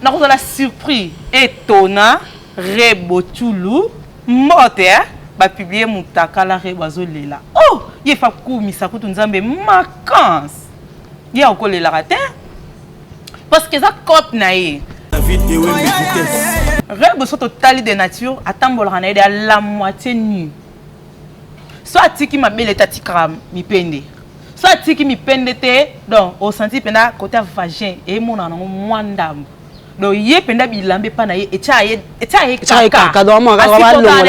Nous avons surpris étonnant Rebo Tchoulou mbote ba publier mutakala Rebo lela. Oh, il fa kumisa kutu nzambe vacances. Il a encore la raté parce que ça cop naïe. Rebo sont total de nature atambola na à la moitié nu. Soit tiki ma belle tati kram mi pende. Soit tiki mi pende te donc au senti pena côté vagin et mon anon mwandam. Donc yé penda bilambe pa na ye etaye kaka do mo ga ba longola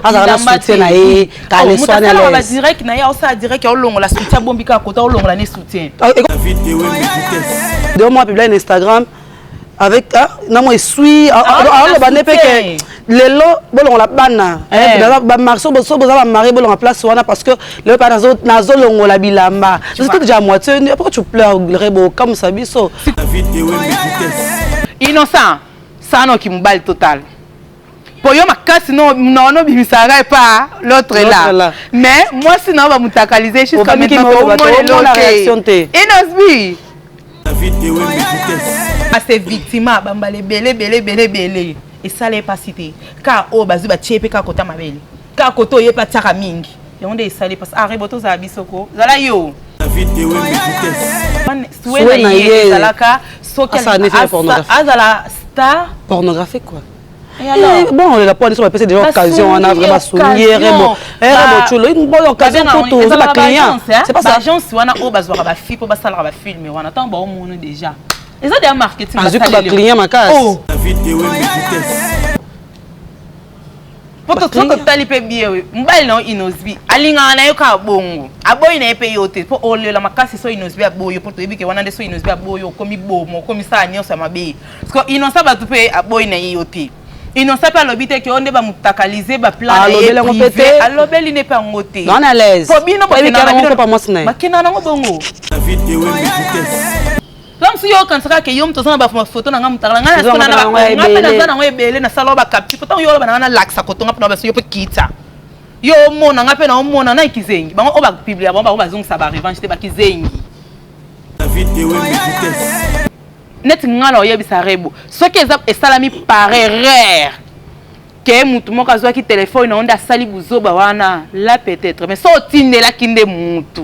azala soutien na ye ka le soin na le direct na ya osa direct ya longola soutien bombika kota longola ne soutien de moi publier Instagram avec na mo suit alors ba ne pe que lelo bolongola bana ba marso bo so bo za mari bolongola place wana parce que le pa nazo longola bilamba c'est tout déjà moitié pourquoi tu pleures Rebo comme ça biso innocent, ça non qui me balle total. Pour yo ma casse non bimisara pas l'autre là. Mais moi sinon va mutakaliser jusqu'à maintenant la réaction té. Inosbi. À ces victimes bambale belé et ça les pas cité. Car o bazu ba tchepe ka kota mabele. Ka koto ye pa tsaka mingi. Et on est salé parce Rebo to za bisoko. Zala yo. Soué na ye zalaka azala star pornographique quoi. Bon la pointe sur la déjà occasion on a vraiment souligné Rebo Tchoulou une bonne occasion pour tous les clients c'est pas ça agence wana o bazwa ba fi po ba sala ba film wana tant ba o mono déjà et ça des marketing ba client ma casse Poto to tali pe biye mbali na inosbi alinga na yo ka bongo aboyi na pe yote po ole la makasi so inosbi aboyo poto ebike wana de so inosbi aboyo komi bomo komi sa nyosa mabe parce que inosa ba tupe aboyi na yote inosa pa lobite ke onde ba mutakaliser ba plan na privé alobeli ne pa ngote non à l'aise po bino po na pas moi sina makina na bongo Comme si yo quand ça que yo mtozana ba photo na ngamutakala ngana sona na ngapela na ngwebele na salo ba capture pourtant yo ba na laxa kotonga pona ba so yo pe kita yo mona ngapela o mona na ikizengi bango o ba publier bango ba zongisa ba revanche te ba kizengi net ngalo yebisa Rebo ce que est salami paraît rare que mutu moka zo ki téléphone na onda sali buzoba wana là peut-être mais so tindela kinde mutu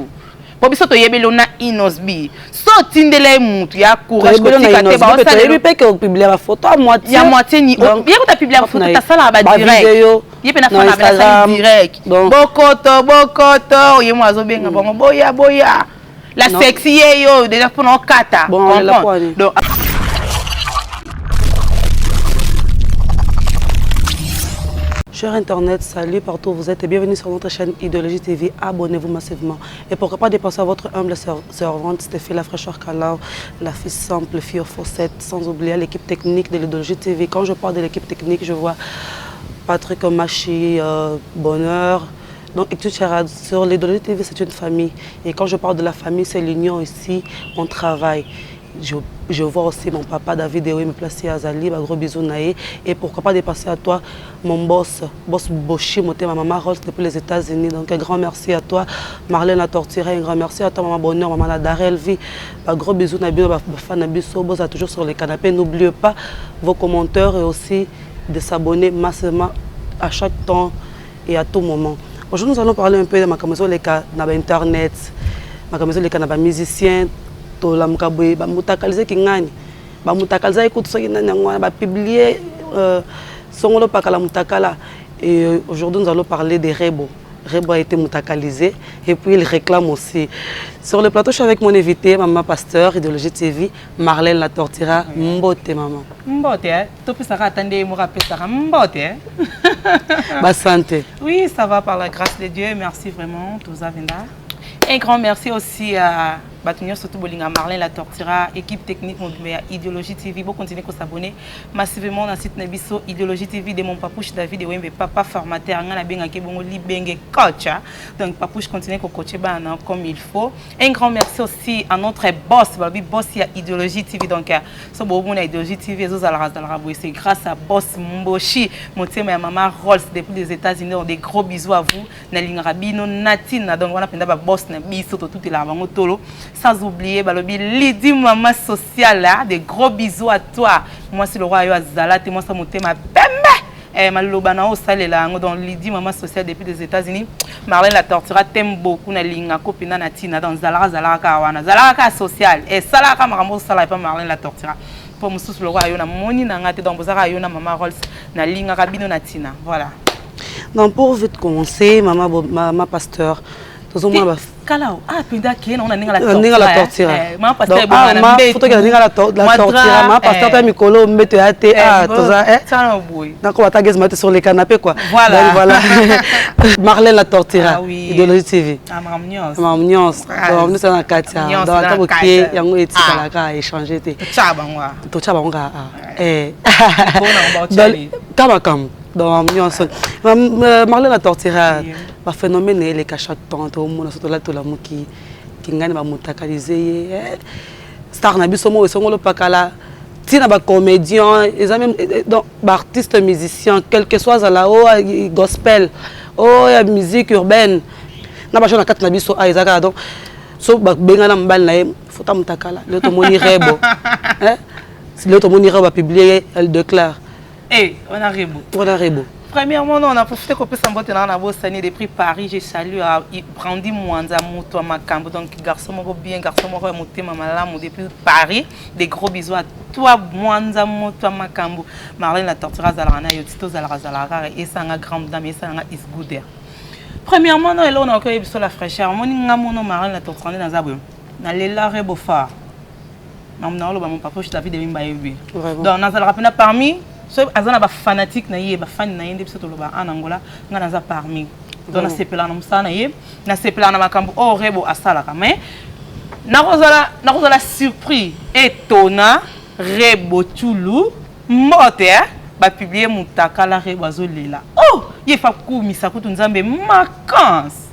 pour biso to yebelo na inosbi so tindele mutu ya courage ko tikate ba ça le pe que publier la photo à moitié ya moitié ni bien ko ta publier la photo ta sala ba direct yé pe na fana ba sala direct bokoto ye mwazo benga bongo boya la sexy yo déjà pour no kata donc Chers Internet, salut partout où vous êtes et bienvenue sur notre chaîne Idéologie TV. Abonnez-vous massivement. Et pourquoi pas dépenser à votre humble servante Stéphie La Fraîcheur Kalau, la fille simple, fille aux faussettes, sans oublier l'équipe technique de l'Idéologie TV. Quand je parle de l'équipe technique, je vois Patrick Machi, Bonheur. Donc, sur l'Idéologie TV, c'est une famille. Et quand je parle de la famille, c'est l'union ici, on travaille. Je vois aussi mon papa David Ewe me placer à Zali, un gros bisou naïe. Et pourquoi pas dépasser à toi, mon boss Boshi, ma maman Rose depuis les États-Unis. Donc un grand merci à toi, Marlène La Tortira, un grand merci à toi, maman Bonheur, maman La Darel Vie. Un gros bisou naïe, fan Nabiso, boss toujours sur les canapés. N'oubliez pas vos commentaires et aussi de s'abonner massivement à chaque temps et à tout moment. Aujourd'hui, nous allons parler un peu de ma commission les cas dans Internet, ma commission les cas dans musiciens. La mukaboye ba mutakalize kingani ba mutakalize ikutu soki nani ngwana ba publier songolo pakala mutakala et aujourd'hui nous allons parler des Rebo. Rebo a été mutakalisé et puis il réclame aussi. Sur le plateau je suis avec mon invité maman pasteur Idéologie TV Marlène La Tortira mbote maman mbote to pesa ka attendre mo rapesa mbote ba santé oui ça va par la grâce de Dieu merci vraiment tous avenda. Un grand merci aussi à Batunio surtout Bolinga Marlène La Tortira, équipe technique Idéologie TV. Vous continuez à s'abonner massivement dans le site Nabiso Idéologie TV de mon papouche David et Wembe papa formateur ngana benga ke bongo libenge coach. Donc papouche continue à coacher comme il faut. Un grand merci aussi à notre boss, boss ya Idéologie TV donc so bobo na Idéologie TV c'est grâce à boss Mboshi, mon thème et maman Rolls depuis les États-Unis. Donc des gros bisous à vous. Na Lingrabino Natine donc on a penda boss na biso tout est là bango tolo. Sans oublier, balobi Lydie maman sociale, des gros bisous à toi. Moi c'est le roi Azala, moi ça monte ma pembe. Malobana au salela dans Lydie maman sociale depuis les États-Unis. Marlène la tortura t'aime beaucoup na linga copina na tina dans Zalaka kawana. Zalaka social et salaka maramo sala pas Marlène la tortura. Pour me souffler le roi na moni na ngate dans bozara yo na maman Rolls na linga rabino na tina. Voilà. Donc pour vite commencer, maman pasteur. Kalau pinda qui on a la torture. Maman pasteur maman photo que la torture maman pasteur ta mikolo mbete ate toza ça boy. Donc on va taguer sur les canapés quoi. Voilà. Voilà. Marlène la torture. Idéologie TV. Mamnios. Donc c'est dans Katia. Dans ta boquet yango eti kalaka échanger te. Tchabangwa. To tchabanga Tabakam. Dans Marlène la torture. Un phénomène est que chaque temps tout le monde surtout là tout la muki qui gagne ba mutakaliser star na biso mo esongolo pakala tina ba comédien et même donc artiste musicien quel que soit la gospel ya musique urbaine na ba jona kat na biso ezaka donc so ba benga na mbal na faut ta mutakala le to moni rebo si le to moni rebo publier elle déclare on a rebo. Premièrement, on a profité qu'on peut s'emboîter dans la bosse année des prix Paris. J'ai salué à Brandy Mouanza, Mouto Makambo. Donc, garçon, bien, garçon, monté Mamalam depuis Paris. Des gros bisous à toi, Mouanza, Mouto Makambo. Marlène la tortura Zalarana, Yotito Zalara, et ça, un grand dame, et ça, un isgouder. Premièrement, on a encore eu la fraîcheur. Mon nom, Marlène la tortura dans Zabou. Dans les larres beaufort. Mon papa, je t'avais devenu baïbi. Donc, on a rappelé parmi. So azana ba fanatique na ye ba fan na yende biso toloba en Angola ngana za parmi donc na sepela na musana ye na sepela na makambo o rebo asala mais na kozala surpris étonnant rebo chulu mote ba publier mutaka la rebo azolela ye fa kumisa kutu nzambe vacances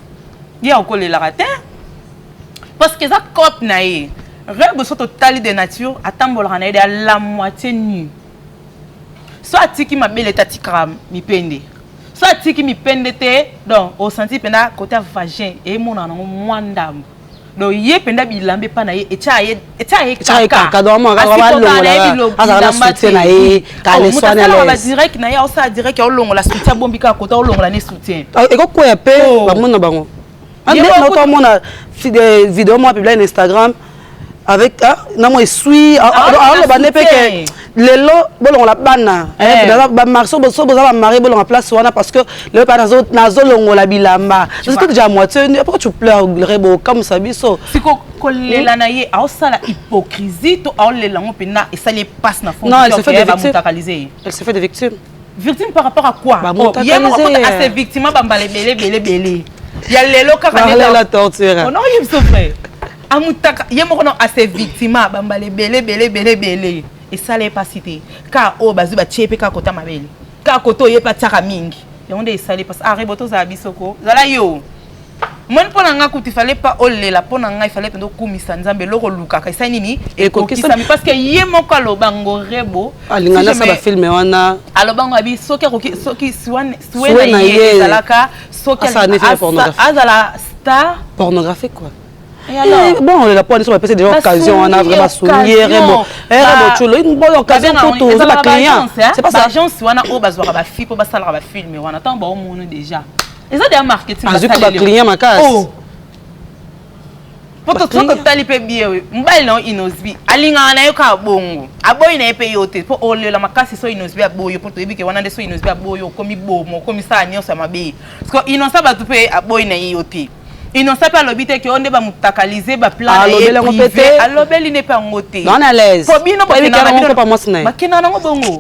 ye okolela raté parce que ça cop na ye rebo so total de nature atambola na ye à la moitié nue. Soit tiki ma belle tati kram mi pende. Soit tiki mi pende te donc au senti penda côté vagin et mon anon mwandam. Donc yé penda bilambe pa na ye echaye kaka donc moi ga ba longola azala soutien na ye ka le soigner les ba direct na ya o sa direct o longola soutien bombika côté o longola ne soutien. E ko ko pe ba mona bango. Ande na to mona vidéo moi publier sur Instagram avec na moi suis alors ba ne pe que lelo bolongo la bana ba marso boso boza ba mari bolongo la place wana parce que le pas nazo longo la bilamba c'est que déjà moitié pourquoi tu pleures rebo comme ça biso siko kolela na ye a sala hypocrisie to a lela ngo pena et ça les passe na fond non elle se fait des victimes victime par rapport à quoi il y a à ces victimes ba mbale belé il y a lelo kaka la torture on a eu ce vrai amutaka ye moko non à ces victimes ba mbale belé et ça les pas cité car o bazu ba tchepe ka kota mabele ka koto ye pa tsaka mingi et on est salé parce areboto za bisoko zala yo mon pona nga kuti fallait pas olela pona nga il fallait pendo kumisa nzambe loko luka ka ça nini et kokisa mi parce que ye moko lo bango rebo alingana sa ba filmer wana alo bango abi soki suena ye zalaka soki azala star pornographique quoi. Et alors, bon, on est là pour aller sur la PC des occasions, on a vraiment souligné, une bonne occasion pour tous les clients. C'est pas ça. L'agence, on a au bazar à film, pour basal à film, mais on attend bon monde déjà. Et ça des marketing. Ah, juste pour client ma casse. Oh. Pour tout ça que tu as bien, mbal non inosbi. Alinga na yo ka bongo. Aboy na epe yote. Pour ole la makasi so inosbi aboyo pour to que wana de so inosbi aboyo komi bomo, komi sa nyonso mabe. Parce que inosa ba tu pe aboy na yote. Ils n'ont pas l'obité que on ne va mutakaliser ba plan privé. Alobeli n'est pas ngoté. Non à l'aise. Pour bien non pas moi ce n'est. Makina nango bongo.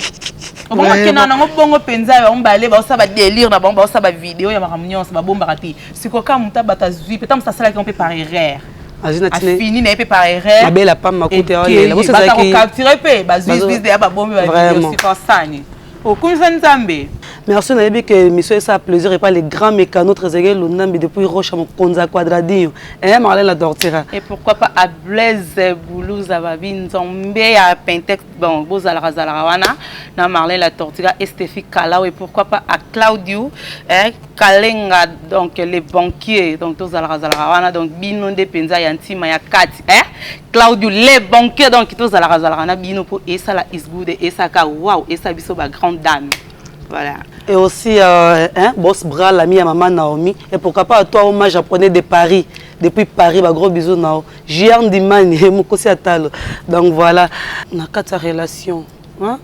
Bongo makina nango bongo penza on balé ba ça ba délire na ba ça ba vidéo ya makamnyon ça ba bomba raté. Siko ka muta batazui peut-être ça sala qu'on peut par erreur. A fini na peut par erreur. Ma belle pas ma côté là. Vous savez qui capturer pe ba zui de ba bomba ba vidéo siko sani. O kunza nzambe. Merci Naïbi que monsieur ça plaisir et pas les grands mécanos très égaux l'onambi depuis Rocha Konza Quadradinho et Marlène la Tortira. Et pourquoi pas à Blaise Boulou Zababine Zombe à Pentex bon Bozala Zalawana na Marlène la Tortira et Stéphie Kalao et pourquoi pas à Claudio Kalenga donc les banquiers donc tous Zalawana donc Bino de Penza Yanti Maya Kati Claudio les banquiers donc tous Zalawana Bino pour et ça la is good et ça ka wow et ça biso ba grande dame. Voilà. Et aussi, Boss Bra, l'ami à maman Naomi. Et pourquoi pas à toi, hommage japonais de Paris. Depuis Paris, bah, gros bisous, Nao. Jian Dimani, Mokosi Atalo. Donc voilà. Na kata relation. Moi,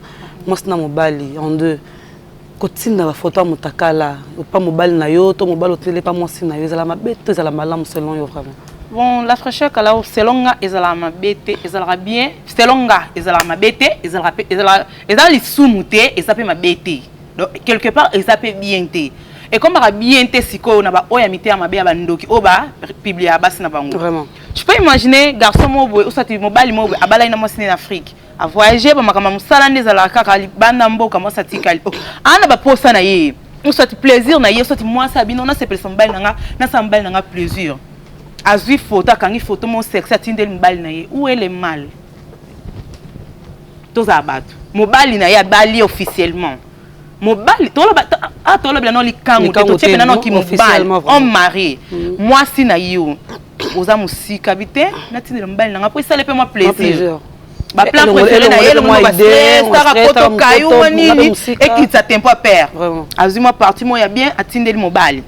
c'est na mobali, en deux. Kotine na photo mutakala. Pas mobile na yo, to mobile hôtel, pas moi si na yo. Ils ont la bête, ils ont la malam selon yo vraiment. Bon, la fraîcheur, alors, selon nga, ils ont la bête, ils ont bien. Selon nga, ils ont la bête, ils ont les sous-moutés, ils ont ma bête. Donc, quelque part, ils s'appellent bien té. Et comme il y a bien té, si on a oyamité à ma bé à bandoki, oba, publié à basse na bango. Vraiment. Tu peux imaginer, garçon mobile, ou soit tu mobile mobile, à balaïna mossine en Afrique, à voyager, bah, ma salande à la kaka, bandambo, comme ça tikali. Ah, na poste na yé. Ou soit plaisir na yé, soit moi sabine, on a ces personnes belles na sambal na plaisir. Azui photo, quand il photo mon sexe, atteindre mbal na yé. Où est le mal? Tous abattus. Mobile na yé bali officiellement. Mobile, on marie. Moi, si na yo, aux amis aussi, habité, na tine le mobile na après ça le fait moi plaisir. Ba plan préféré na yé le mo ba stress, ta rakoto kayo nini et qui ça tempo père. Azuma parti moi ya bien atinde le mobile.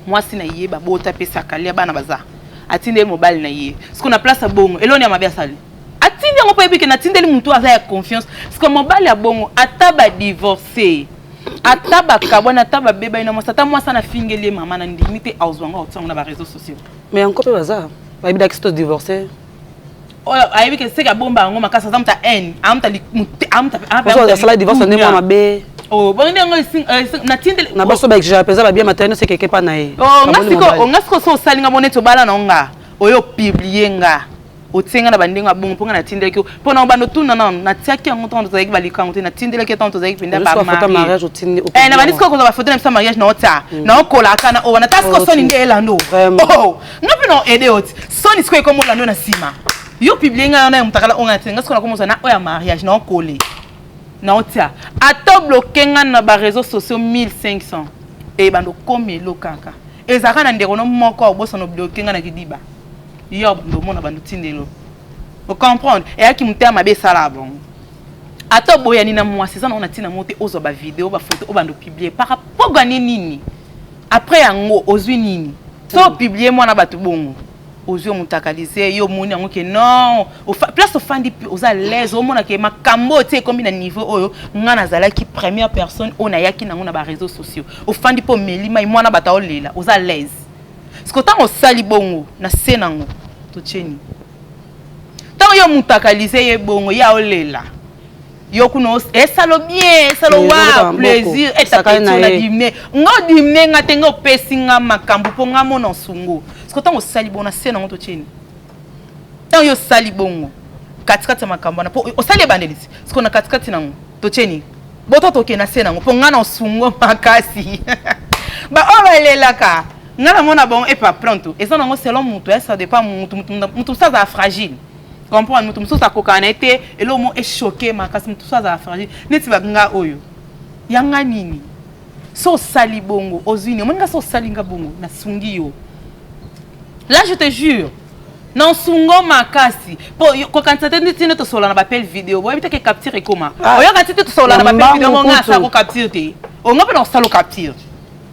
Moi si na yé ba bota pesa kalia bana baza. Atinde le mobile na yé. Ce qu'on a place à bongo, eloni amabia sali. Atinde on peut que na tinde le mutu avec confiance parce que mobile ya bongo ataba divorcé. Ataba kabona ataba beba ina mosata moi ça na fingeli maman na limité auzwanga otanga na ba réseaux sociaux. Mais encore peu bazar. Ba bida kisto divorcé. Oh ayebi que c'est ka bomba ngoma kasa zamta en amta amta parce que ça divorce ne moi mabe. Oh bon ndengo na tinde na baso ba que j'appelle ça bien maternel c'est quelque pas na ye. Oh ngasiko so salinga boneto bala na nga oyo publier nga otenga na bandinga bon ponga na tindele ko pona bando tuna na tiaki yango tonto zaki balika ngote na tindele ke tonto zaki pinda ba mariage otindi na bandisiko ko ba photo na mariage na ota na okola kana o na tasko soni nde elando oh ngapi no ede oti soni siko ko mo lando na sima yo publier nga na mutakala onga tenga siko na ko mo na oya mariage na okole na ota ato bloquer nga na ba réseaux sociaux 1500 e bando komelo kaka ezaka na ndeko no moko oboso no bloquer nga na kidiba yo ndo mona bandu tindelo vous comprendre et aki mutema be sala bon ato boya ni na mwasi ça na tina monter ozo ba vidéo ba photo o bando publier par rapport à nini après yango ozwi nini so publier moi na batu bongo ozwi mutakaliser yo moni yango ke non place ofandi oza l'aise o mona ke makambo te kombi na niveau oyo ngana zala ki première personne ona yaki nango na ba réseaux sociaux ofandi po melima moi na bata olela oza l'aise ce que tant osali bongo na senango tocheni tant yo mutakaliser ye bongo ya olela yo kuno esalo bien esalo wa plaisir etakana na dimne ngo dimne ngatenga opesinga makambu po ngamo na sungu ce que tant osali bongo na senango tocheni tant yo sali bongo katikati makambu na po osali bandelisi ce que na katikati nango tocheni boto toke na senango po ngana osungu makasi ba obalela ka ngana mona bon et pas pronto et ça non selon mutu ça dépend mutu ça va fragile comprendre mutu ça kokanete et le mot est choqué makasi mutu ça va fragile neti ba nga oyo yanga nini so sali bongo ozini monga so salinga bongo na sungi yo là je te jure non sungo makasi po ko kantate neti to sola na ba pel vidéo bo ebite ke capture comment oyo kantate to sola na ba pel vidéo nga sa ko capture te o nga pe no salo capture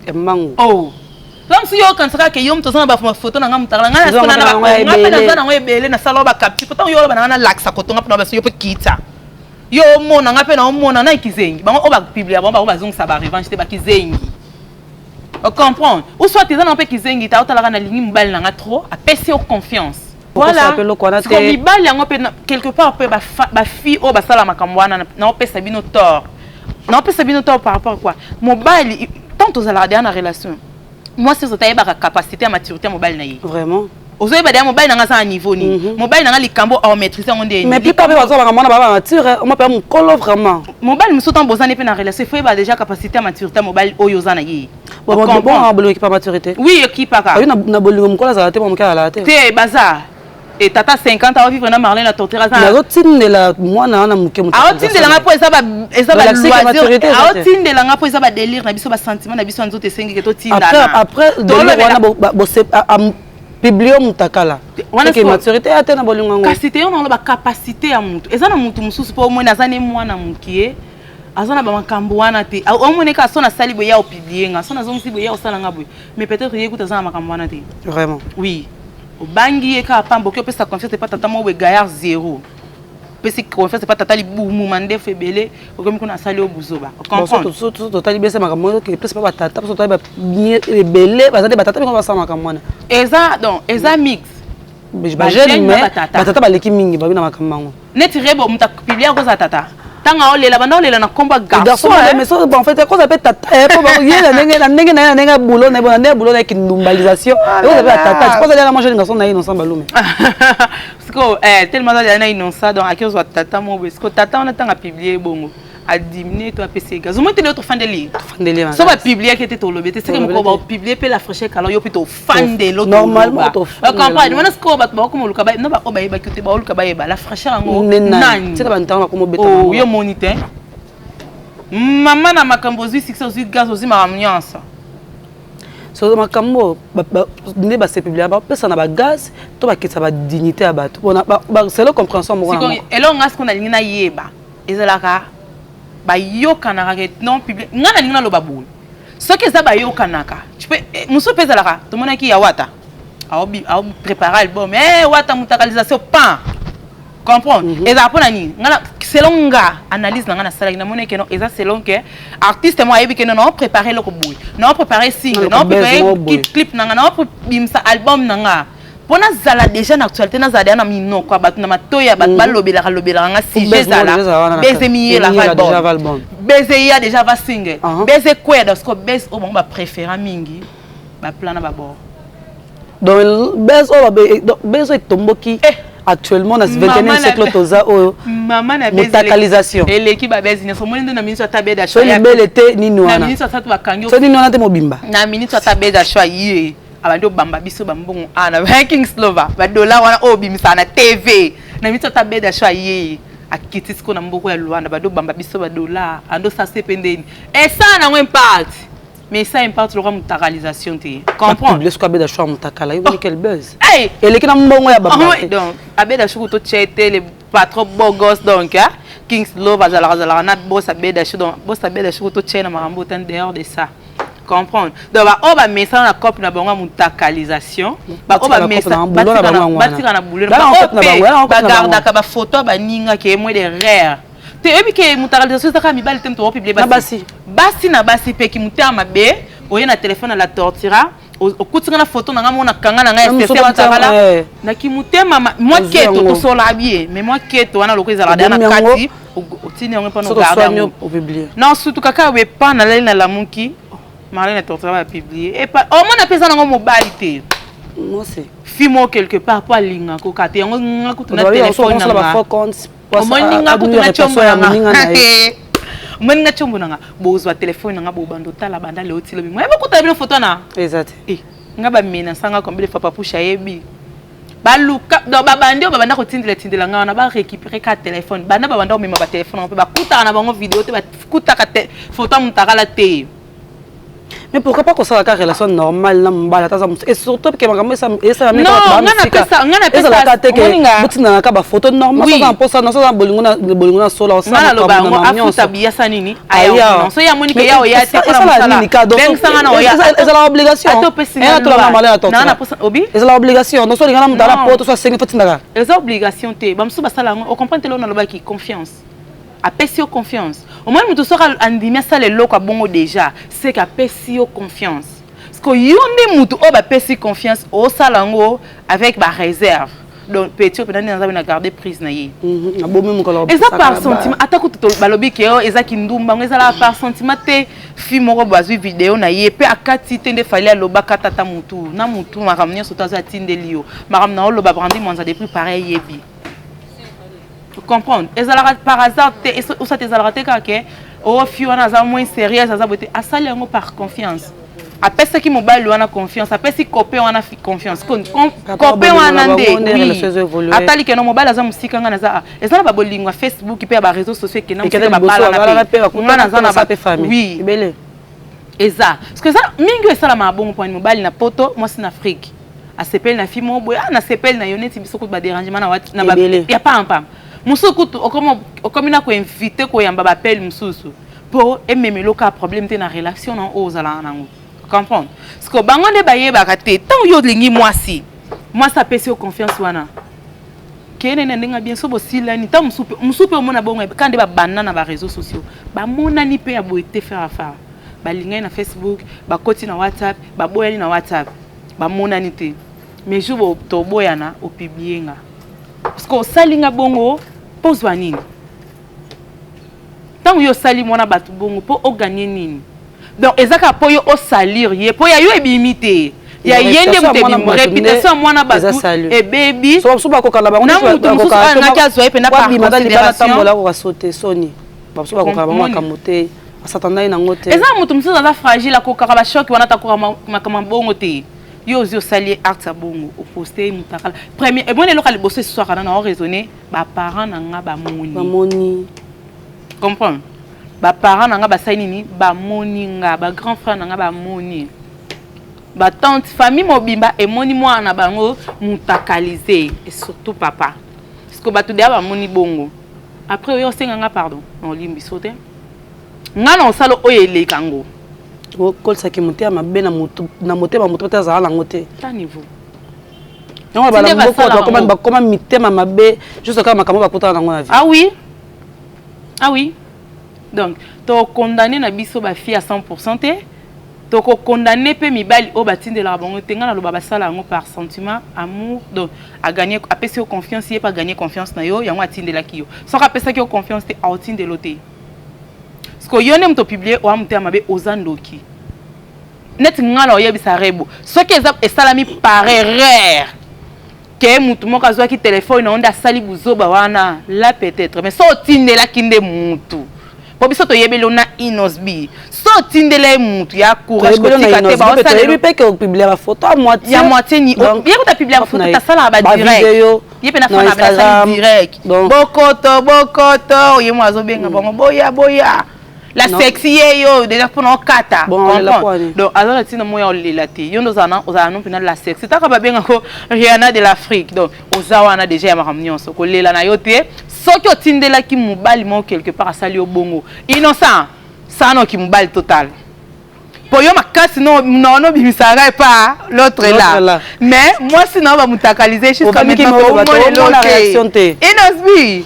e mango oh comme si yo quand ça que yo mto sana ba photo na ngamutala ngana sona na ngapela sana ngwebele na salo ba capture pourtant yo ba na laksa ko tonga na ba yo pe kita yo mona ngapela mona na ikizengi ba o ba publier ba ba zong sa ba revanche te ba kizengi on comprend ou soit tu na pe kizengi ta otala na lingi mbali na nga trop a pesi au confiance voilà comme ibali yango pe quelque part pe ba fille o ba sala makambwana na pesa bino tort na pesa bino tort par rapport à quoi mobile tant aux ala dans la relation moi c'est ça la capacité à maturité mobile na vraiment Ozoe ba mobile nanga sa niveau ni. Mobile nanga likambo au maîtriser on ndé. Mais puis pas besoin ba mona ba mature, on m'appelle mon colo vraiment. Mobile musotan bozane pe na relation, faut ba déjà capacité à maturité mobile oyo zana yi. Bon bolo qui pas maturité. Oui, qui pas ka. Oui na bolo mon colo za te mon ka la te. Te bazar. Et tata 50 ans vivre na Marlène la tortera ça. La routine de la moi na muke muke. A routine de la ngapo eza ba loisir. A routine de la ngapo eza ba délire na biso ba sentiment na biso nzoto esengi ke to tinda. Après de wana bo publier mutakala. Wana ke maturité ate na bolingo ngo. Kasi te on a ba capacité ya mutu. Eza na mutu mususu po mo na zane mwana mukie. Azana ba makambo wana te. O mo ne ka sona sali bo ya o publier nga. Sona zongi bo ya o sala ngabo. Mais peut-être yekuta zana makambo wana te. Vraiment. Oui. Au bangi et ka pambo que sa confiance pas tata mo gaillard zéro. Pesi confiance pas tata li boumou mande febele o comme qu'on a sali au buzoba. Comprendre. Tout total bese makambo que pesi pas tata parce que total ba belé ba tata ko ba sa makambo na. Eza donc eza mix. Ba jeune mais tata ba leki mingi ba bina makambo. Netire bo muta publier ko za tata. Tanga olela bana olela na komba garçon mais ça en fait quoi ça peut tata pour yela nenga boulot na bona boulot na kindumbalisation et vous avez tata je pense aller la manger garçon na innocent balume parce que tellement na innocent donc à qui on soit tata mo parce que tata on attend à publier bongo à diminuer toi PC gaz au moins tu es autre fan de lui ça va publier qui était au lobby c'est que mon va publier pe la fraîcheur alors yo plutôt fan de l'autre normalement comprendre moi est-ce que ba comme le kaba non ba o ba que te ba le kaba la fraîcheur ngo nani c'est pas ntango comme beta oh yo moniteur maman na makambo zui succès zui gaz zui maramniance so makambo ne ba se publier ba pesa na ba gaz to ba kitsa ba dignité à bato on a ba c'est la compréhension mo na et là on a ce qu'on a lingi na yeba ezalaka ba yokanaka non public ngana lingi na loba bulu soki eza ba yokanaka tu peux muso pesa laka to mona ki ya wata a préparer album wata mutakalisation pas comprendre et ça pour nani ngana selon nga analyse ngana sala na mona ke non eza selon que artiste moi yebi ke non préparer le ko boy non préparer single non préparer clip nanga non bimsa album nanga pona zala déjà na actualité na zala na mino kwa batu na matoya batu balobela nga sujet zala beze miye la album beze ya déjà va single beze quoi parce que beze au bon ba préférer mingi ba plan na ba bord donc beze est tomboki actuellement dans ce 21e siècle toza o maman na mutakalisation et l'équipe ba beze ni so moni na ministre tabeda so ni belete ni noana na ministre sa tu ba kanyo so ni noana te mobimba na ministre tabeda choix yé abando bamba biso bambongo ana ranking slova ba dollar wana obimisa na TV na mito tabeda choix yé akiti siko na mboko ya Luanda ba do bamba biso ba dollar ando sa sependeni et ça na un impact mais ça impact le mutakalisation te comprendre le squabé da choix mutakala yo quel buzz et les kina mbongo ya bamba donc abeda chou to chete le patron beau gosse donc Kings Love azala na boss abeda chou donc boss abeda chou to chena marambo tan dehors de ça comprendre donc ba ba message na cop na bango mutakalisation ba ba message batika na bouleur ba garda ka ba photo ba ninga ke moi de rare te ebi ke mutakalisation ça ka mi bal tem to publier basi na basi pe ki mutama be oye na téléphone la tortira o kutinga na photo na ngamo na kanga na ngai STC mutakala na ki mutema moi keto to sola bien mais moi keto wana loko ezala na kati o tini on pas no garder au publier non surtout kaka we pas na la muki Marlène Tortera va publier et pas au moins apesa na mobilité moi c'est fimo quelque part pas linga ko kate ngo kutuna téléphone na au moins ninga kutuna chombo na mwen nga chombo na bozwa téléphone na bo bando tala banda le otilo bi moi ba kuta bi photo na exact nga ba mena sanga combien de fois papa pusha yebi baluka do babandi babanda ko tindela nga na ba récupérer ka téléphone banda babanda o mema ba téléphone on peut ba kuta na bango vidéo te ba kuta ka photo mutakala te. Mais pourquoi pas qu'on soit la relation normale na mbala taza et surtout que makambo ça ça non ngana pesa butina ka ba photo normale ça pour ça non ça bolingo na sola ça na loba ngo afuta biya sanini aya so ya monike ya oya te ça la nini ka donc c'est la obligation non na posa obi c'est la obligation non so lingana mutala poto so sengi fotinaka c'est obligation te bamsu basala ngo o comprendre lo na loba ki confiance a pesio confiance au moins nous sera andimia ça le loko bongo déjà c'est qu'a pesio confiance parce que yonde mutu o ba pesi confiance au salango avec ba réserve donc petit peut na garder prise na ye eza par sentiment atako to balobi ke eza kindumba eza la par sentiment te fi moko bazwi vidéo na ye pe akati te nde fali aloba katata mutu na mutu makamnyo soto za tindeli yo makamna oloba brandi monza depuis pareil yebi comprendre ezalaka par hasard te ou ça ezalaka te kake o fi wana za moins sérieuse za bote asali yango par confiance apesa ki mobile wana confiance apesi copain wana confiance copain wana nde atali ke no mobile za musika nga naza ezana ba bolingwa Facebook pe ba réseaux sociaux ke na musika ba bala na pe ngana za na ba famille oui bele eza parce que ça mingi esala mabongo point mobile na poto moi c'est en Afrique a sepel na fi mo boya na sepel na yoneti bisoko ba dérangement na ba ya pas en pam musuku okomina ko inviter ko yamba ba appel mususu pour ememelo ka problème te na relation na ozala nango comprendre parce que bango ne baye bakate tant yo lingi moi ça pèse confiance wana kene ndenga bien so bosila ni tant musupe mona bongo quand ba banana na ba réseaux sociaux ba mona ni pe ya boete faire affaire ba linga na Facebook ba koti na WhatsApp ba boyani na WhatsApp ba mona ni te mais je to boyana au publier nga parce que salinga bongo pose wanini tant yo sali mona batu bongo po o gagner nini donc ezaka po yo o salir ye po ya yo ebimité ya yende mutebimo réputation mwana batu e baby so ba kokala bango na mutu mususu na kazo pe na par considération la ko sauter soni ba so ba kokala bango kamote asatana ina ngote eza mutu mususu za fragile akokaka ba choc wana takora makama bongo te yo sali acte bongo au poster mutakala premier et bon eloko liboso ce soir na raisonner ba parents na nga ba moni comprendre ba parents na nga ba sainini ba moni nga ba grand frère na nga ba moni ba tante famille mobimba et moni mwana bango mutakaliser et surtout papa parce que ba tout ba moni bongo après yo senga nga pardon on limbi sauter nga na osalo oyele kango kolsa ki mutia mabe na motema moto te azala nango te ta niveau non bala mboko ba koma mitema mabe juste kama makambo bakota nango na vie ah oui donc to condamné na biso ba fille à 100% te to ko condamné pe mibali o batinde la bango tenga na loba basala ngo par sentiment amour donc a gagner a pesi confiance y pas gagner confiance na yo yango atinde la kiyo so ka pesa ki confiance te a otinde loté parce que yo nem to publier o amute mabe ozandoki net ngala o yebisa rebo so ki esalami par erreur que mutu moko azwa ki téléphone na onda sali buzoba wana là peut-être mais so otinde la kinde mutu po biso to yebelo na inosbi so tindele mutu ya courage ko tikate ba o sala pe que publier ba photo à moitié ya moitié ni bien ko ta publier ba photo ta sala ba direct yepe na fona ba sala direct bokoto oyemo azobenga bongo boya la sexy yo déjà pour no kata donc alors tina moya olela te yo ndozana ozana no pina la sexy ta ka ba benga ko Rihanna de l'Afrique donc ozawana déjà ya makamnyonso ko lela na yo te soki otindela ki mobali mo quelque part asali obongo innocent ça qui mobali total pour yo makasi non bimisanga pas l'autre là mais moi sinon va mutakaliser jusqu'à maintenant pour la réaction te inosbi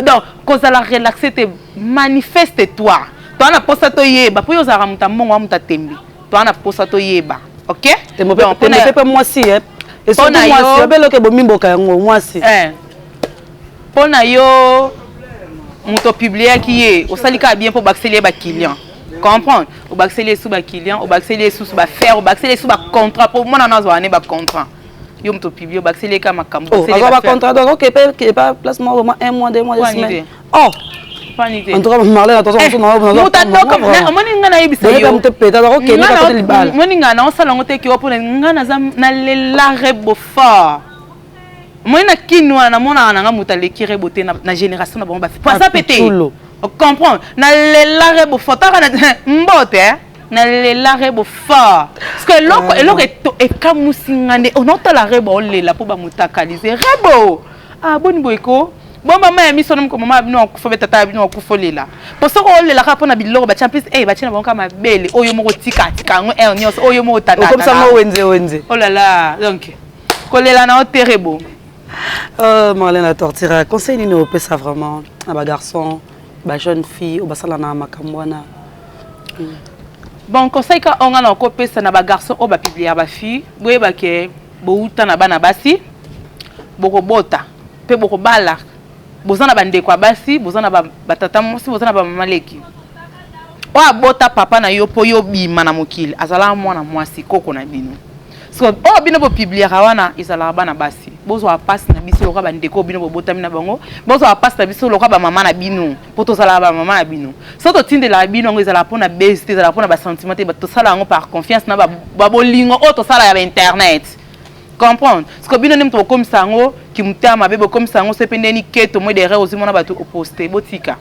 donc cause la relaxer te manifeste toi na posa to yeba pour yo zara mutambo muta tembi toi na posa to yeba OK te mo pe moi si et surtout moi si belo ke bomimboka yango moi si pona yo muto publier qui est au salika bien pour baxeler ba client comprendre au baxeler sous ba client au baxeler sous ba faire au baxeler sous ba contrat pour moi na zoane ba contrat yo muto publier au baxeler ka makambo baxeler ba contrat donc OK pas placement vraiment 1 mois 2 mois 2 semaines oh en tout cas Marlène attention na moni ngana yebisa yo muto peta donc OK na ka libala moni ngana on sala ngote ki opona ngana na lela rebo fort moi na kinwa na mona na ngamuta lekire boté na génération na bon ba pour ça péter on comprend na lela rebo fort na mbote na lela rebo fort parce que loko e kamusingande on nota la rebo lela pour ba mutakaliser rebo ah boni boyko bon maman ya miso nom ko mama bino ko fobeta tata bino ko folela pour ça ko lela ka pona biloko ba champions ba china bonka mabele oyo moko tika ngo nyos oyo moko tata comme ça mo wenze oh là là donc ko lela na terrible. Marlène la tortira conseil ni no pesa vraiment à garçon ba jeune fille au basala na makambwana bon conseil ka onga na ko pesa na ba garçon o ba publier ba fille boye ba ke bo uta na bana basi boko bota pe boko bala bozana bandeko abasi bozana batata mosi bozana ba mamaleki o abota papa na yo po yo bima na mokili azala mwana mwasi koko na bino so o bino bo publier wana izala bana basi bozo apasi na biso loka bandeko bino bo botami na bango bozo apasi na biso loka ba mama na bino po to sala ba mama na bino so to tinde la bino ngo izala pona base izala pona ba sentiment ba to sala ngo par confiance na ba bolingo o to sala ya internet comprendre ce que bino nem to comme ça ngo ki mutama bebo comme ça ngo sependeni keto mo derrière aussi mona ba to poster botika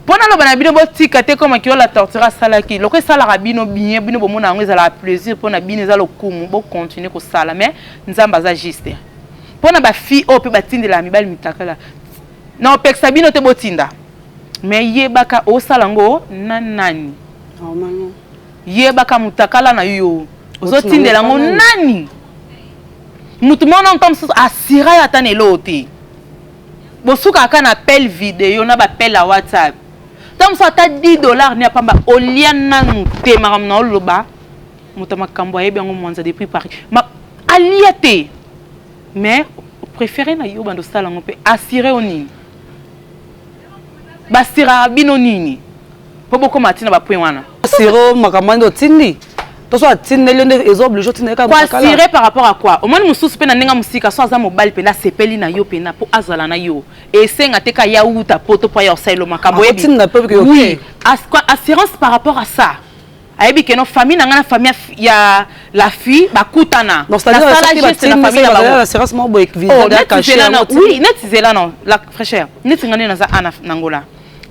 pona lo bana bino botika te comme ki la tortura sala ki loko sala rabino bien bino bo mona ngo ezala plaisir pona bino ezala kumu bo continuer ko sala mais nzamba za juste pona ba fi o pe batindela mibali mitakala na opeksa bino te botinda mais yebaka o sala ngo nani normalement yebaka mutakala na yo ozotindela ngo nani mutu mona ntom asira ya tane lote bosuka aka na appel vidéo na ba appel à WhatsApp tom so ata $10 ni apamba oliana nte maram na oloba mutu makambo ayebi yango mwanza depuis Paris ma aliate mais préféré na yo bando sala ngope assuré onini basira bino nini po boko matina ba point wana siro makamando tindi to so atinde lende ezo obligé tinde ka quoi assuré par rapport à quoi au moins mususu pe na ndenga musika so aza mobile pe na sepeli na yo pe na po azala na yo et senga te ka ya uta poto po ya oselo makambo yebi oui assurance par rapport à ça ayebi que no famille na ngana famille ya la fille bakutana donc c'est la geste na famille la assurance mo boy visa da caché oui netizela non la fraîcheur netingani na za ana nangola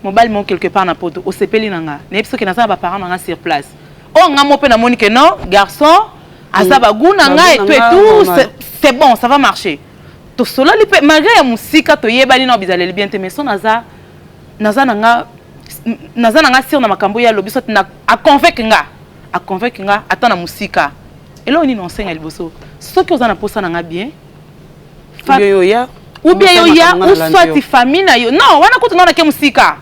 mobile mon quelque part na poto o sepeli nanga na ebiso ke na za ba parents nanga sur place oh nga mo pe na moni que non garçon azaba guna nga et tout c'est bon ça va marcher to solo li pe malgré ya musika to yebali na bizaleli bien te mais son naza nanga sur na makambo ya lobiso na a convaincre nga atana musika elo ni non senga liboso soki ozana posa nanga bien ou bien yo ya ou soit famille na yo non wana kutu na ke musika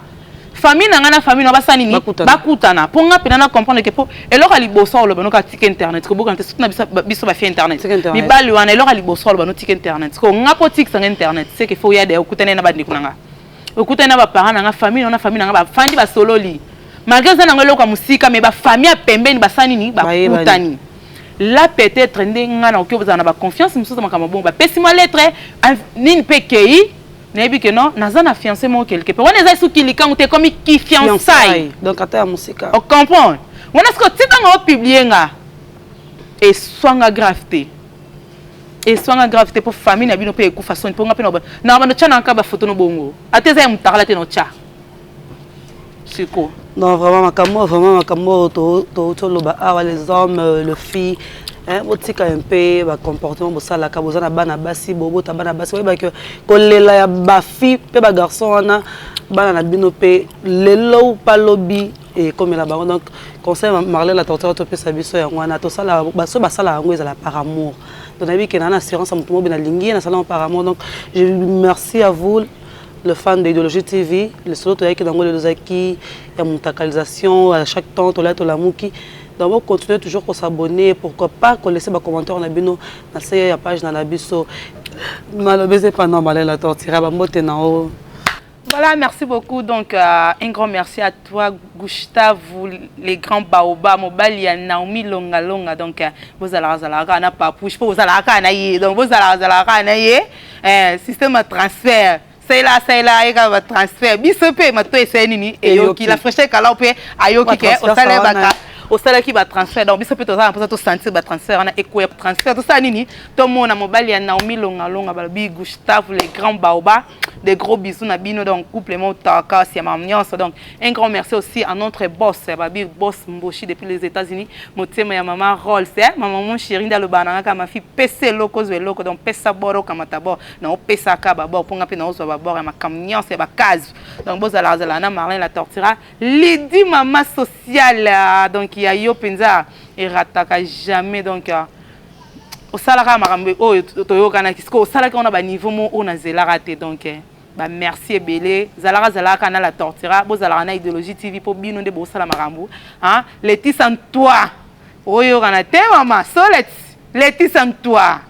famille na ngana famille na basani ni bakutana ponga pena na comprendre que po eloko liboso lo banoka tika internet ko boka ntesutuna biso ba fi internet mi bali wana eloko liboso lo banoka tika internet ko ngapo tika sang internet c'est que faut ya de okutana na bandi kunanga okutana ba parents na famille na famille na ba fandi ba sololi malgré ça na ngelo musika mais ba famille pembeni basani ni bakutani là peut-être ndenga na okyo na ba confiance mususu makama bon ba pesi moi lettre nini pekei nebi que non nazana fiancé mo quelque part on est sous qui quand tu comme qui fiançailles donc ata musika on comprend on est ce que tu t'en publier nga et soanga gravité pour famille na bino pe ku façon pour ngapena na ba no tchana ka ba photo no bongo ateza mutala te no tcha siko non vraiment makambo to loba awa les hommes le fille hein botika un peu ba comportement bosala ka bozana bana basi bobota bana basi ba que kolela ya ba fille pe ba garçon wana bana na bino pe lelo pa lobby et comme la baron donc conseil Marlène la torture to pe sa biso ya wana to sala baso basala ngo ezala par amour donc nabi que na assurance mutu mo bina lingi na sala par amour donc je merci à vous le fan d'Idéologie TV le solo to yaki dango le dozaki ya mutakalisation à chaque temps to la to la muki donc continuer toujours pour s'abonner pourquoi pas qu'on laisser des commentaires na bino na la page na la biso malobeze pas normal la tortira ba mbote na o. Voilà, merci beaucoup. Donc, un grand merci à toi, Gustave, les grands baobas, Mobali, Naomi Longa Longa. Donc, vous allez à papouche, vous allez à donc vous allez à système de transfert. C'est là, il y a un transfert. Bisopé, ma toi, c'est nini. Et yoki, la fraîcheur calopé, ayoki, au salaire baka. Au salaire qui va transfert. Donc, bisopé, tout ça, on peut sentir le transfert, on a écoué transfert, tout ça, nini. Tout le monde a Mobali, Naomi Longa Longa, Balabi, Gustave, les grands baobas. Des gros bisous Nabino donc couplement Taka c'est ma ambiance donc un grand merci aussi à notre boss Babi boss Mboshi depuis les États-Unis motema ya maman Rolls maman mon chéri dans le banana ma fille PC locaux et locaux donc pesa boro comme tabo non pesa ka babo pour ngapi na ozo babo ma camion c'est ba case donc bozala na Marlène la tortira Lady maman sociale donc il y a yo penza et rataka jamais donc au salaire marambe o toyoka na kisko au salaire on a ba niveau mo on a zela raté donc bah merci ebele zalaka na la tortira bo zalaka na Idéologie TV po bino de bo sala marambo hein Leti sans toi oyo kana te mama so Leti sans toi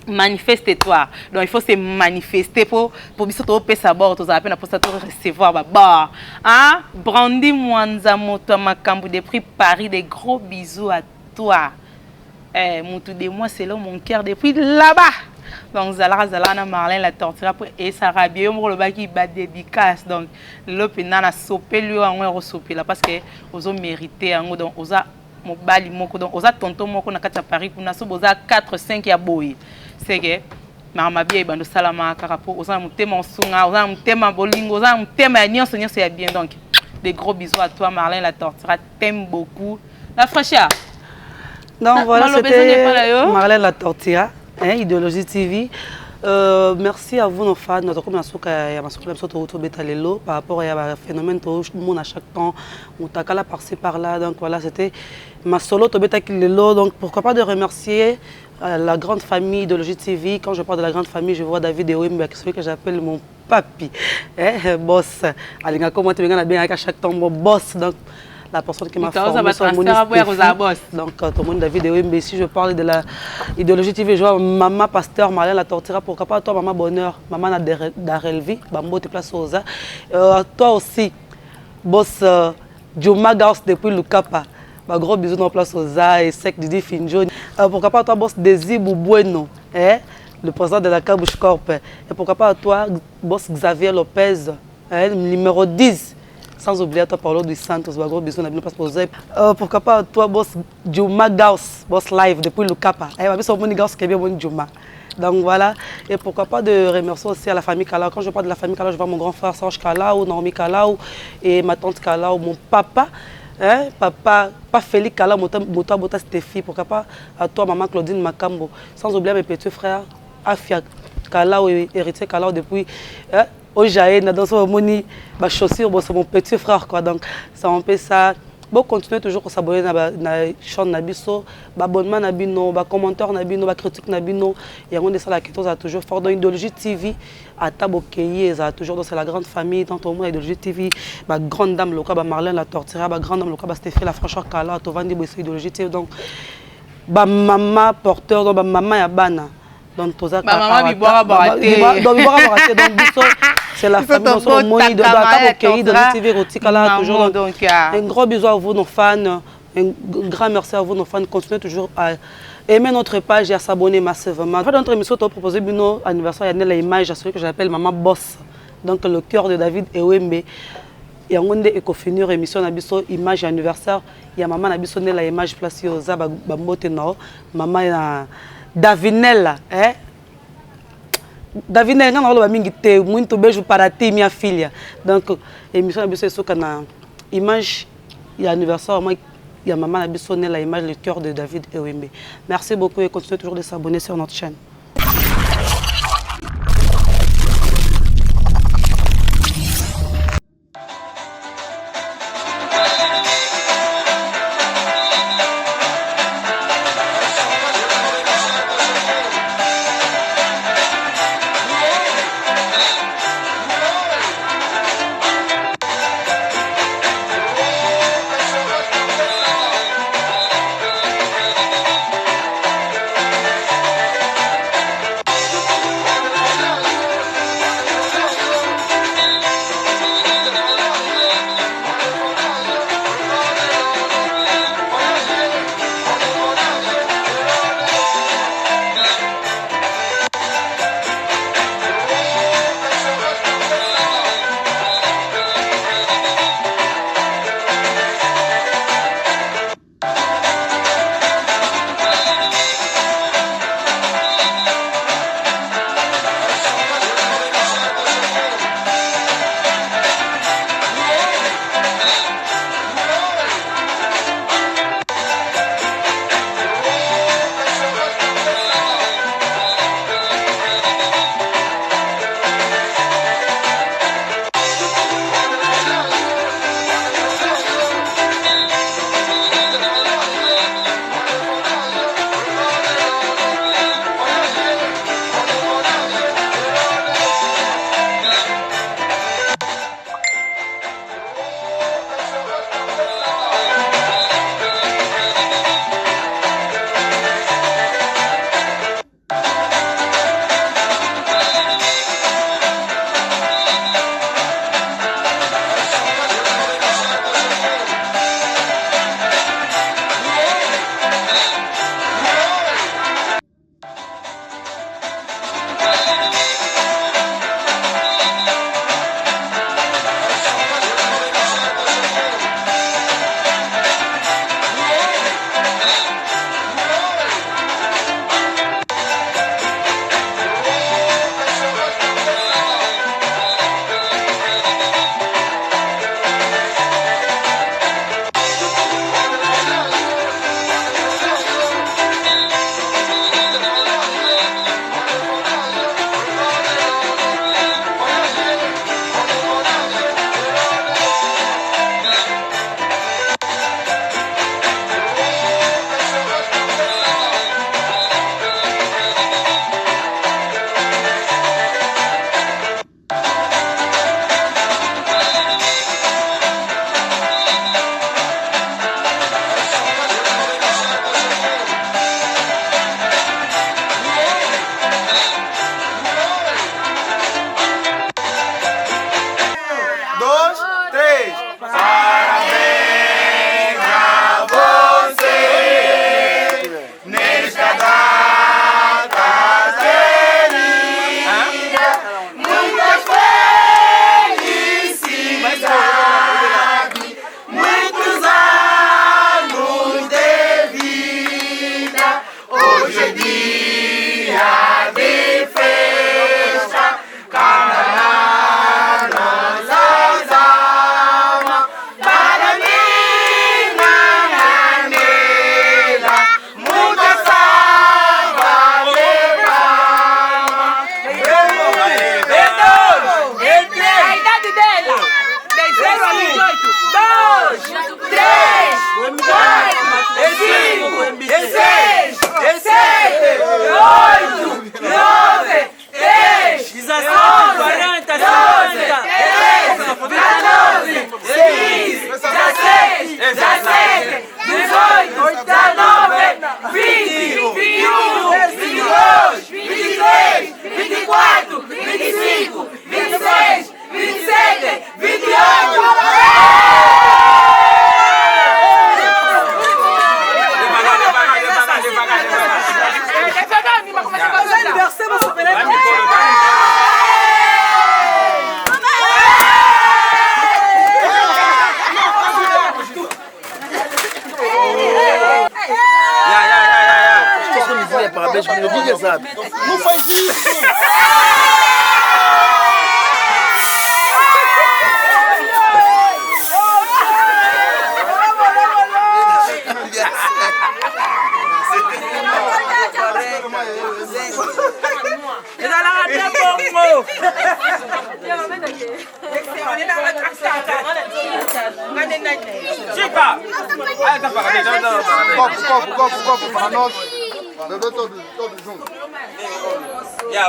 manifeste-toi. Donc il faut se manifester pour biso to pesa bord to za peine pour ça to recevoir ba. Hein? Brandy Mwanza moto makambu de prix Paris, des gros bisous à toi. Moutou de moi c'est là mon cœur depuis là-bas. Donc Zala Marlène la tortura et ça rabie on le baki ba dédicace. Donc le penana sopé lui on sopé là parce que aux ont mérité en donc aux a mobali moko donc aux a tonton moko na kata Paris kuna so boza 4 5 ya boy. C'est que mama bien bando salama karapo aux a mutema sunga aux a mutema bolingo aux a mutema nyonso ya bien donc des gros bisous à toi Marlène la tortura t'aime beaucoup la fraîcheur. Donc voilà, c'était Marlène la tortura. Idéologie TV. Merci à vous nos fans. Notre communauté par rapport à phénomène tout le monde à chaque temps. On t'a là par-ci par-là. Donc voilà, c'était ma solo Tobeta Kilelo. Donc pourquoi pas de remercier la grande famille Idéologie TV. Quand je parle de la grande famille, je vois David et Wimbe, celui que j'appelle mon papi, boss. Alinga comment tu bien à chaque temps mon boss. Donc la personne qui m'a formé sur mon donc tout le monde David et si je parle de la idéologie TV, je vois maman pasteur Marlène la tortura, pourquoi pas toi maman bonheur, maman Darelvi, Bambo te place aux toi aussi boss Juma Gauss depuis Lukapa, gros bisous dans place aux et sec Didi Finjo, pourquoi pas toi boss Desi Bouboueno, le président de la Cabouche Corp, et pourquoi pas toi boss Xavier Lopez, numéro 10. Sans oublier toi Paulo dos Santos, gros bisous na bino passe poser. Pourquoi pas toi boss Juma Gauss, boss live depuis le Capa. Ma vie sur mon Gauss qui est bien mon Juma. Donc voilà, et pourquoi pas de remercier aussi à la famille Kalao. Quand je parle de la famille Kalao, je vois mon grand frère Serge Kalao, Naomi Kalao et ma tante Kalao, mon papa, papa, pas Félix Kalao, Mota Bota Stéphie. Pourquoi pas à toi maman Claudine Makambo. Sans oublier mes petits frères Afia Kalao et héritier Kalao depuis au Jaé, dans ce moment, ma chaussure, c'est mon petit frère quoi. Donc ça on fait ça. Bon, continuer toujours à s'abonner à la chaîne Nabiso, abonnement Nabino, commentaire Nabino, critique Nabino. Et on est ça la question, ça toujours fort dans Idéologie TV. À Tabokeyi, ça toujours dans la grande famille, dans tout le monde Idéologie TV. Ma grande dame locale, Marlène la tortura, ma grande dame locale, Stéphie la francheur Kala, Tovandi Boissy Idéologie TV. Donc, maman porteur, donc maman Yabana. Donc tout ça. Maman Bibora Baraté. Donc Bibora Baraté, donc c'est la famille dans son moni de Tabokeyi, de TV Rotikala toujours. Donc un gros bisou à vous nos fans, un grand merci à vous nos fans. Continuez toujours à aimer notre page et à s'abonner massivement. Dans notre émission, tu as proposé un anniversaire, il y a l'image à celui que j'appelle Maman Boss, donc le cœur de David et Wembe. Et on a finir émission Nabiso image anniversaire, il y a maman Nabiso la image placée aux Abambote Nao, maman Davinella, Davinella, non, on va m'inviter, muito beijo para ti, minha filha. Donc, émission Nabiso est na image, il y a anniversaire, moi, il y a maman Nabiso la image, le cœur de David et Wembe. Merci beaucoup et continuez toujours de s'abonner sur notre chaîne. 3. Parabéns a você nesta data querida. Muitas felicidades, muitos anos de vida. Hoje é dia de festa, cantar nossas almas. Para mim, Nananela, muita salva de palmas. A idade dela. 0 a 28. 2, 3, 4, 5, 6, 7, 8, 9, 10, 17, 40, 12, 13, 14, 15, 16, 17, 18, 19, 20, 21, 22, 23, 24, 25, 26, 27, 28. Estou me dizendo parabéns para o meu sabe. Não faz isso! Copo para nós. Beber todos juntos.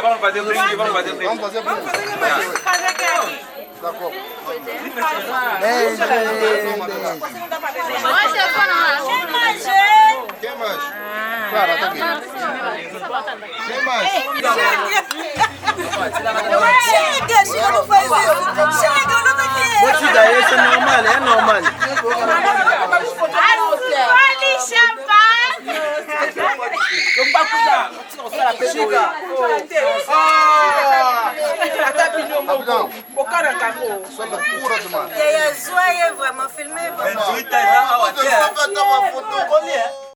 Vamos fazer o brinde, vamos fazer o brinde. Vamos fazer brinde. Dá copo. Quem mais? Clara, tá aqui. Quem mais? Chega, não faz isso. Chega, não tá aqui. Vou te dar esse, é normal, é normal. Rapidão. Só loucura demais. E aí, a joia, vamos filmar. Não,